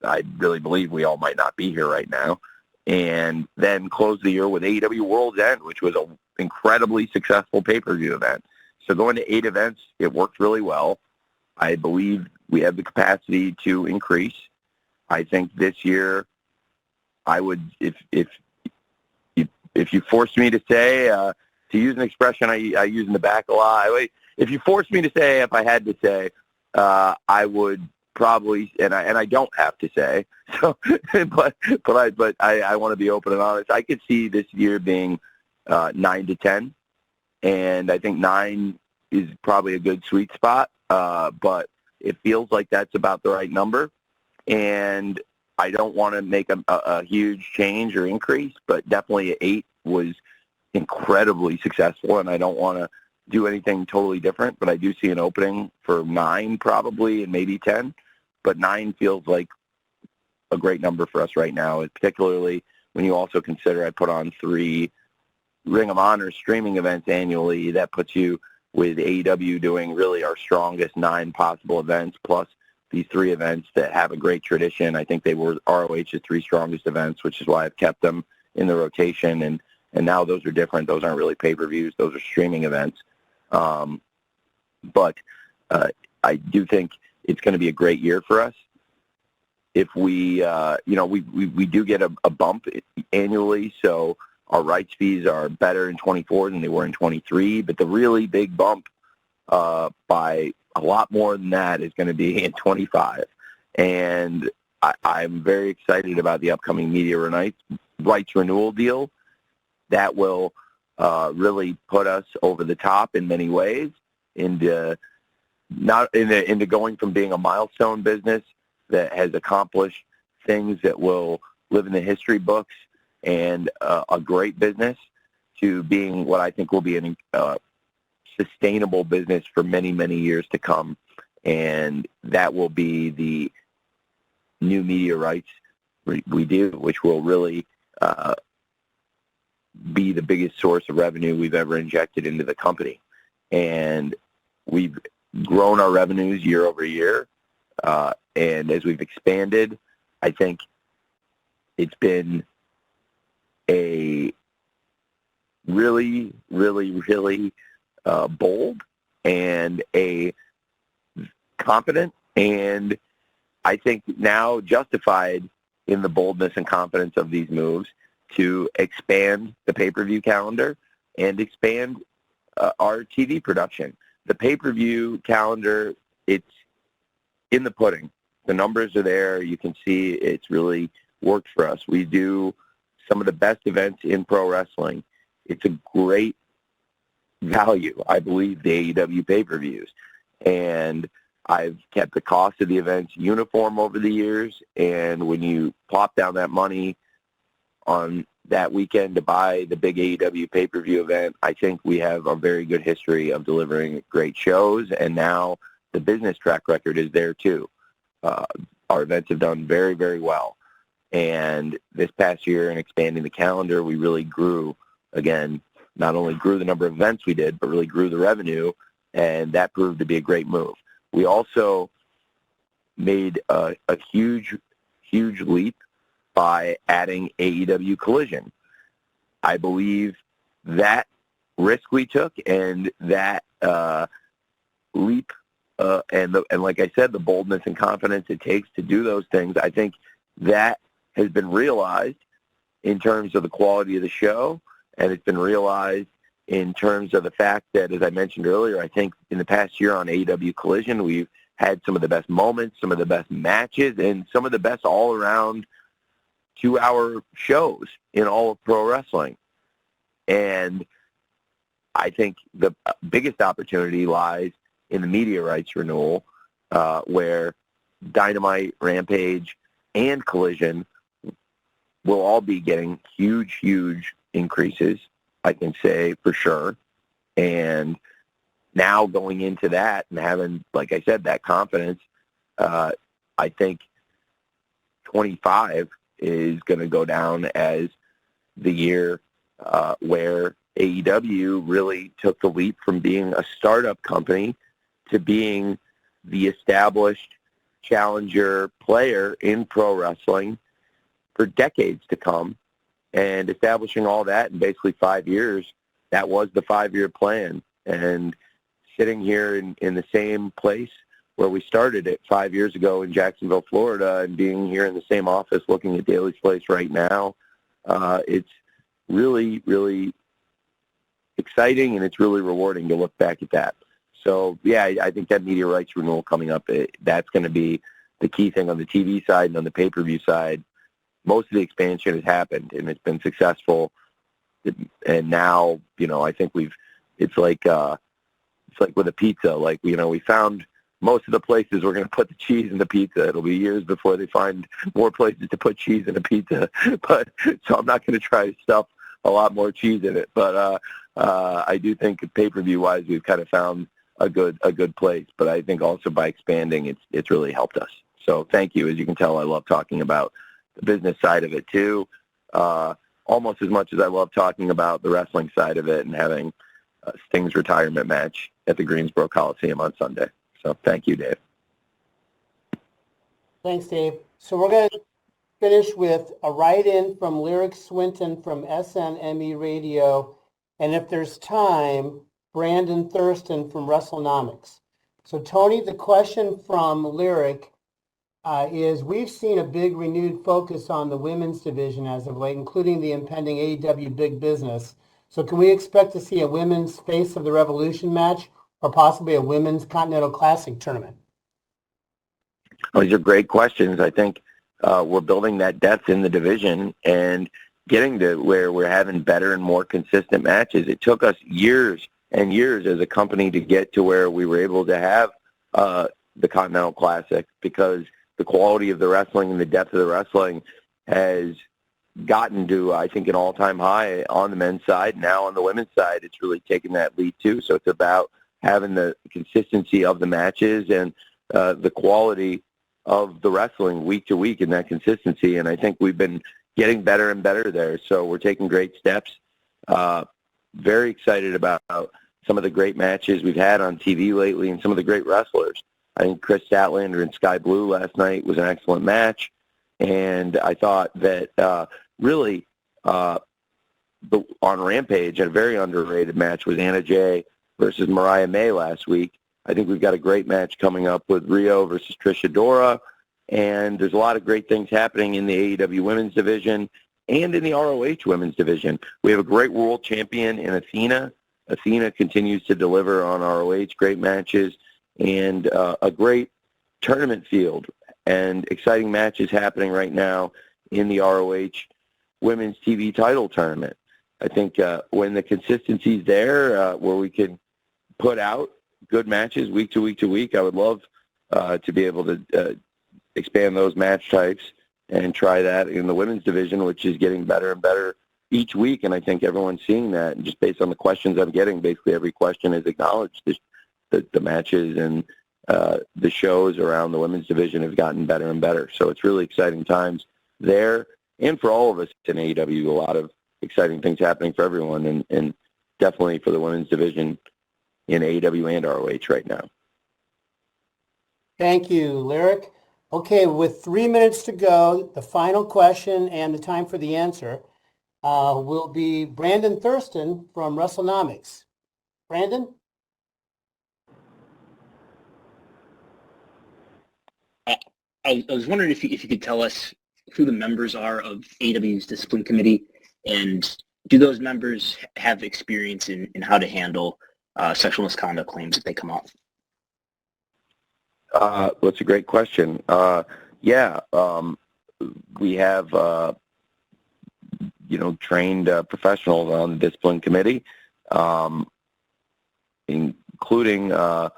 I really believe we all might not be here right now. And then close the year with AEW World's End, which was an incredibly successful pay-per-view event. So going to 8 events, it worked really well. I believe we have the capacity to increase. I think this year I would, if you if you force me to say, to use an expression I use in the back a lot, if you force me to say, if I had to say, I would probably, and I don't have to say, so, but I want to be open and honest. I could see this year being 9-10, and I think 9 is probably a good sweet spot. But it feels like that's about the right number, and I don't want to make a huge change or increase, but definitely 8 was incredibly successful, and I don't want to do anything totally different, but I do see an opening for 9 probably, and maybe 10, but 9 feels like a great number for us right now, particularly when you also consider I put on 3 Ring of Honor streaming events annually. That puts you with AEW doing really our strongest 9 possible events, plus these 3 events that have a great tradition. I think they were ROH's 3 strongest events, which is why I've kept them in the rotation, and now those are different. Those aren't really pay-per-views. Those are streaming events. But I do think it's going to be a great year for us. If we do get a bump annually, so our rights fees are better in 24 than they were in 23, but the really big bump by a lot more than that is going to be in 25. And I'm very excited about the upcoming media rights renewal deal. That will really put us over the top in many ways into going from being a milestone business that has accomplished things that will live in the history books and a great business to being what I think will be a sustainable business for many, many years to come. And that will be the new media rights we do, which will really be the biggest source of revenue we've ever injected into the company. And we've grown our revenues year over year. And as we've expanded, I think it's been a really, really, really bold and a confident, and I think now justified in the boldness and confidence of these moves to expand the pay-per-view calendar and expand our TV production. The pay-per-view calendar, it's in the pudding. The numbers are there. You can see it's really worked for us. We do some of the best events in pro wrestling. It's a great value, I believe, the AEW pay-per-views. And I've kept the cost of the events uniform over the years, and when you plop down that money on that weekend to buy the big AEW pay-per-view event, I think we have a very good history of delivering great shows, and now the business track record is there too. Our events have done very, very well. And this past year in expanding the calendar, we really grew, again, not only grew the number of events we did, but really grew the revenue, and that proved to be a great move. We also made a huge, huge leap by adding AEW Collision. I believe that risk we took and that leap and like I said, the boldness and confidence it takes to do those things, I think that has been realized in terms of the quality of the show, and it's been realized in terms of the fact that, as I mentioned earlier, I think in the past year on AEW Collision, we've had some of the best moments, some of the best matches, and some of the best all-around 2-hour shows in all of pro wrestling. And I think the biggest opportunity lies in the media rights renewal, where Dynamite, Rampage, and Collision will all be getting huge, huge increases, I can say for sure. And now going into that and having, like I said, that confidence, I think 25 is going to go down as the year where AEW really took the leap from being a startup company to being the established challenger player in pro wrestling for decades to come, and establishing all that in basically 5 years. That was the 5-year plan. And sitting here in the same place where we started it 5 years ago in Jacksonville, Florida, and being here in the same office looking at Daly's Place right now, it's really, really exciting, and it's really rewarding to look back at that. So, yeah, I think that media rights renewal coming up, that's going to be the key thing on the TV side and on the pay-per-view side. Most of the expansion has happened, and it's been successful. And now, I think it's like with a pizza. Like, we found most of the places we're going to put the cheese in the pizza. It'll be years before they find more places to put cheese in a pizza. But so I'm not going to try to stuff a lot more cheese in it. But I do think pay-per-view wise, we've kind of found a good place. But I think also by expanding, it's really helped us. So thank you. As you can tell, I love talking about the business side of it too, almost as much as I love talking about the wrestling side of it and having Sting's retirement match at the Greensboro Coliseum on Sunday. So thank you, Dave. Thanks, Dave. So we're going to finish with a write-in from Lyric Swinton from SNME Radio, and if there's time, Brandon Thurston from WrestleNomics. So Tony, the question from Lyric is, we've seen a big renewed focus on the women's division as of late, including the impending AEW Big Business. So can we expect to see a women's Face of the Revolution match or possibly a women's Continental Classic tournament? These are great questions. I think we're building that depth in the division and getting to where we're having better and more consistent matches. It took us years and years as a company to get to where we were able to have the Continental Classic, because the quality of the wrestling and the depth of the wrestling has gotten to, I think, an all-time high on the men's side. Now on the women's side, it's really taken that lead too. So it's about having the consistency of the matches and the quality of the wrestling week to week and that consistency. And I think we've been getting better and better there. So we're taking great steps. Very excited about some of the great matches we've had on TV lately and some of the great wrestlers. I think Chris Statlander and Sky Blue last night was an excellent match. And I thought that really on Rampage, a very underrated match was Anna Jay versus Mariah May last week. I think we've got a great match coming up with Rio versus Trish Adora. And there's a lot of great things happening in the AEW women's division and in the ROH women's division. We have a great world champion in Athena. Athena continues to deliver on ROH, great matches, and a great tournament field and exciting matches happening right now in the ROH women's TV title tournament. I think when the consistency's there, where we can put out good matches week to week to week, I would love to be able to expand those match types and try that in the women's division, which is getting better and better each week. And I think everyone's seeing that. And just based on the questions I'm getting, basically every question is acknowledged. The matches and the shows around the women's division have gotten better and better. So it's really exciting times there. And for all of us in AEW, a lot of exciting things happening for everyone, and definitely for the women's division in AEW and ROH right now. Thank you, Lyric. Okay, with 3 minutes to go, the final question and the time for the answer will be Brandon Thurston from WrestleNomics. Brandon? I was wondering if you could tell us who the members are of AEW's discipline committee, and do those members have experience in how to handle sexual misconduct claims if they come up? That's a great question. We have trained professionals on the discipline committee, including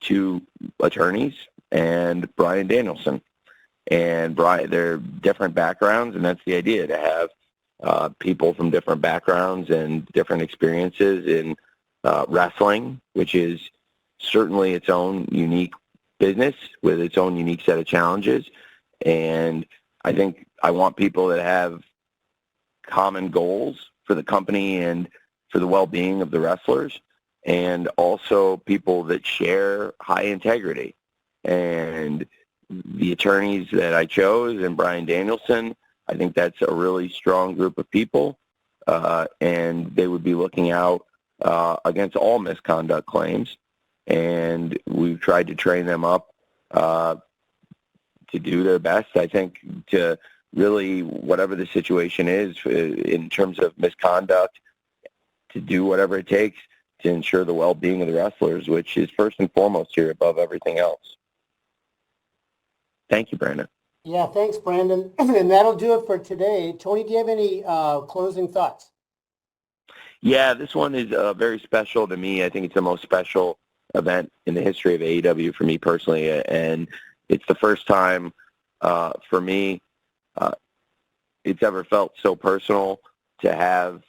2 attorneys and Brian Danielson. And Brian, they're different backgrounds, and that's the idea, to have people from different backgrounds and different experiences in wrestling, which is certainly its own unique business with its own unique set of challenges. And I think I want people that have common goals for the company and for the well-being of the wrestlers, and also people that share high integrity. And the attorneys that I chose and Brian Danielson, I think that's a really strong group of people, and they would be looking out against all misconduct claims. And we've tried to train them up to do their best, I think, to really, whatever the situation is in terms of misconduct, to do whatever it takes to ensure the well-being of the wrestlers, which is first and foremost here above everything else. Thank you, Brandon. Yeah, thanks, Brandon. And that'll do it for today. Tony, do you have any closing thoughts? Yeah, this one is very special to me. I think it's the most special event in the history of AEW for me personally, and it's the first time for me it's ever felt so personal to have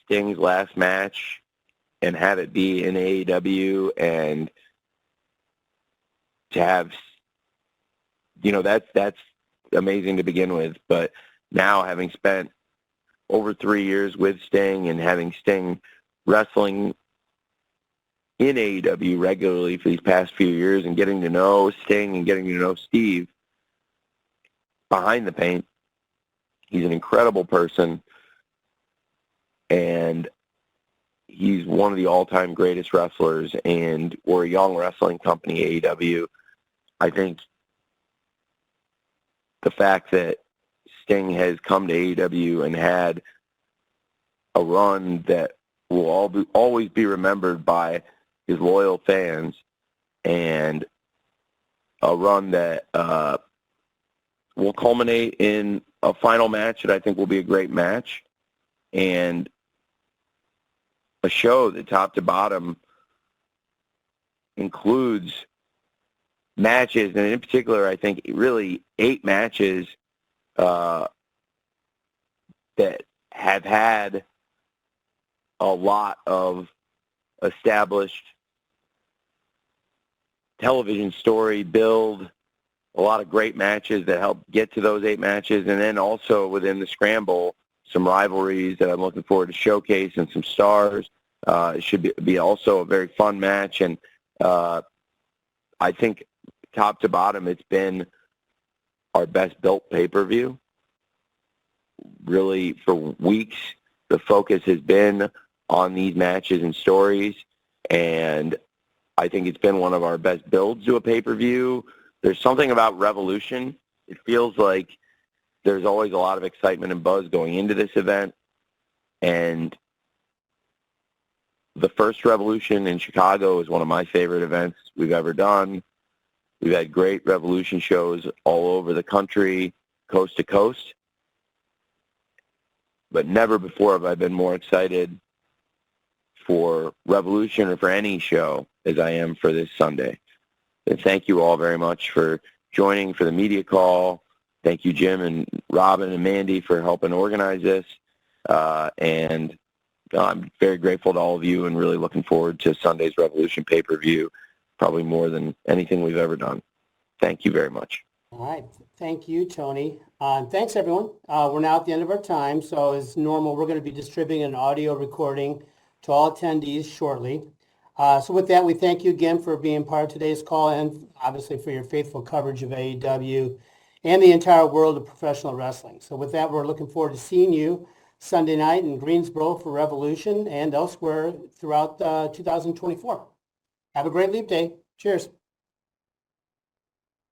Sting's last match and have it be in AEW, and to have, that's amazing to begin with. But now, having spent over 3 years with Sting and having Sting wrestling in AEW regularly for these past few years and getting to know Sting and getting to know Steve behind the paint, he's an incredible person, and he's one of the all-time greatest wrestlers, and we're a young wrestling company, AEW. I think the fact that Sting has come to AEW and had a run that will always be remembered by his loyal fans, and a run that will culminate in a final match that I think will be a great match, and a show that top to bottom includes matches, and in particular, I think really 8 matches that have had a lot of established television story build, a lot of great matches that help get to those 8 matches, and then also within the scramble, some rivalries that I'm looking forward to showcase and some stars. It should be also a very fun match, and I think top to bottom, it's been our best built pay-per-view. Really, for weeks, the focus has been on these matches and stories, and I think it's been one of our best builds to a pay-per-view. There's something about Revolution. It feels like there's always a lot of excitement and buzz going into this event, and the first Revolution in Chicago is one of my favorite events we've ever done. We've had great Revolution shows all over the country, coast to coast, but never before have I been more excited for Revolution or for any show as I am for this Sunday. And thank you all very much for joining for the media call. Thank you, Jim and Robin and Mandy, for helping organize this. And I'm very grateful to all of you and really looking forward to Sunday's Revolution pay-per-view, probably more than anything we've ever done. Thank you very much. All right. Thank you, Tony. Thanks, everyone. We're now at the end of our time. So as normal, we're going to be distributing an audio recording to all attendees shortly. So with that, we thank you again for being part of today's call, and obviously for your faithful coverage of AEW and the entire world of professional wrestling. So with that, we're looking forward to seeing you Sunday night in Greensboro for Revolution and elsewhere throughout 2024. Have a great Leap Day. Cheers.